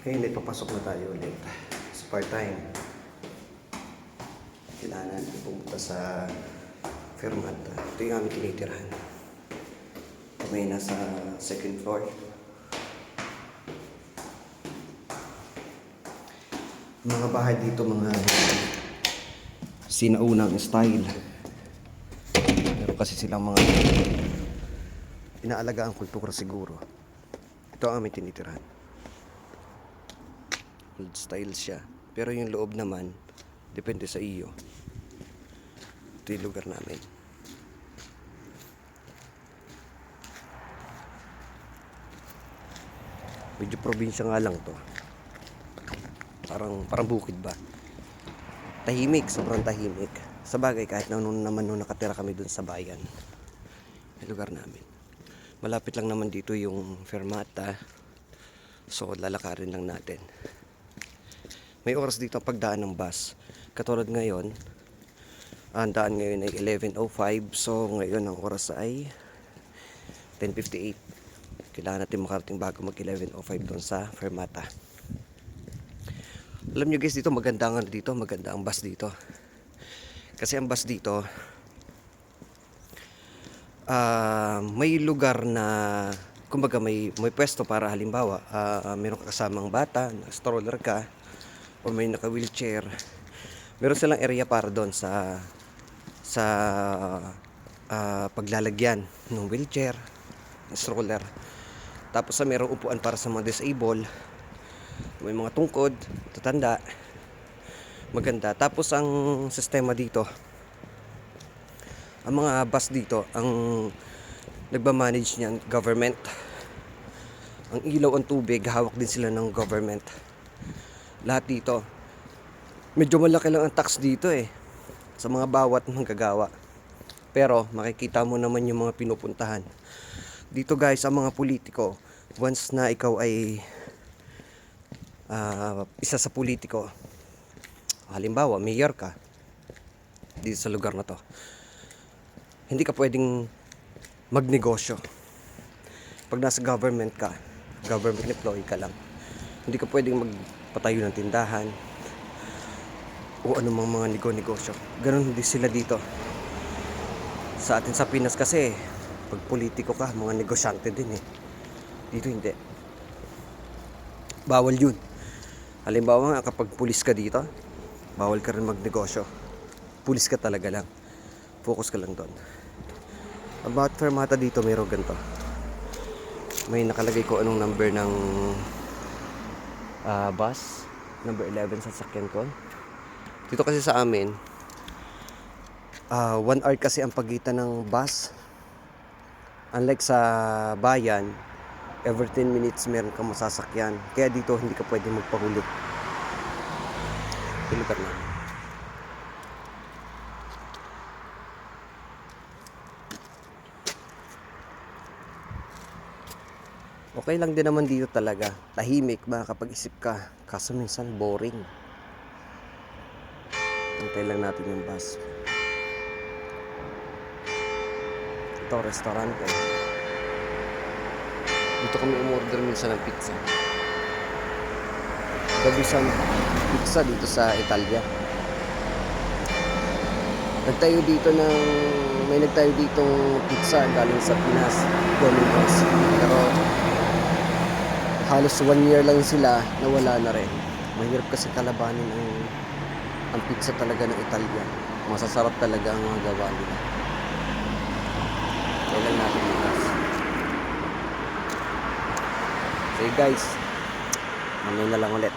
Ngayon ay papasok na tayo ulit sa part-time. Kailangan natin pumunta sa Fermata. Ito yung aming tinitirahan. Kami nasa second floor. Mga bahay dito, mga sinaunang style. Pero kasi silang mga inaalagaan kultura siguro. Ito ang aming tinitirahan. Old style siya. Pero yung loob naman, depende sa iyo. Ito yung lugar namin. Medyo probinsya nga lang to. Parang bukid ba? Tahimik, sobrang tahimik. Sa bagay, kahit nung nakatira kami dun sa bayan. Yung lugar namin. Malapit lang naman dito yung Fermata. So, lalakarin lang natin. May oras dito ang pagdaan ng bus. Katulad ngayon, ang daan ngayon ay 11:05. So ngayon ang oras ay 10:58. Kailangan natin makarating bago mag 11:05 doon sa Fermata. Alam nyo guys, dito maganda ang bus dito. Kasi ang bus dito, may lugar na, kumbaga may pwesto para halimbawa, meron ka kasamang bata, stroller ka, o may naka-wheelchair. Meron silang area para doon sa paglalagyan ng wheelchair, stroller. Tapos merong upuan para sa mga disabled, may mga tungkod, tatanda. Maganda. Tapos ang sistema dito, ang mga bus dito, ang nagmamanage niyan, government. Ang ilaw, ang tubig, hawak din sila ng government. Lahat dito. Medyo malaki lang ang tax dito sa mga bawat manggagawa. Pero makikita mo naman yung mga pinupuntahan. Dito guys, ang mga politiko, once na ikaw ay isa sa politiko, halimbawa mayor ka dito sa lugar na to, hindi ka pwedeng magnegosyo. Pag nasa government ka, government employee ka lang, hindi ka pwedeng magpatayo ng tindahan o anumang mga negosyo. Ganun din sila dito. Sa atin sa Pinas kasi, pag politiko ka, mga negosyante din Dito hindi. Bawal yun. Halimbawa nga, kapag pulis ka dito, bawal ka rin magnegosyo. Pulis ka talaga lang. Focus ka lang doon. About Fermata dito, mayroon ganito. May nakalagay ko anong number ng bus. Number 11 sa sakyan ko. Dito kasi sa amin, 1 hour kasi ang pagitan ng bus. Unlike sa bayan, every 10 minutes meron kang masasakyan. Kaya dito hindi ka pwede magpahuli. Lugar na. Okay lang din naman dito talaga. Tahimik, makakapag-isip ka. Kaso minsan boring. Antay lang natin yung bus. Ito, restaurant Dito kami umorder minsan ng pizza. Isang pizza dito sa Italia. May nagtayo ditong pizza galing sa Pinas, Domino's. Pero halos 1 year lang sila, nawala na rin. Mahirap kasi kalabanin ang pizza talaga ng Italia. Masasarap talaga ang mga gawa nila. Kailan natin bukas. So guys, mamaya na lang ulit.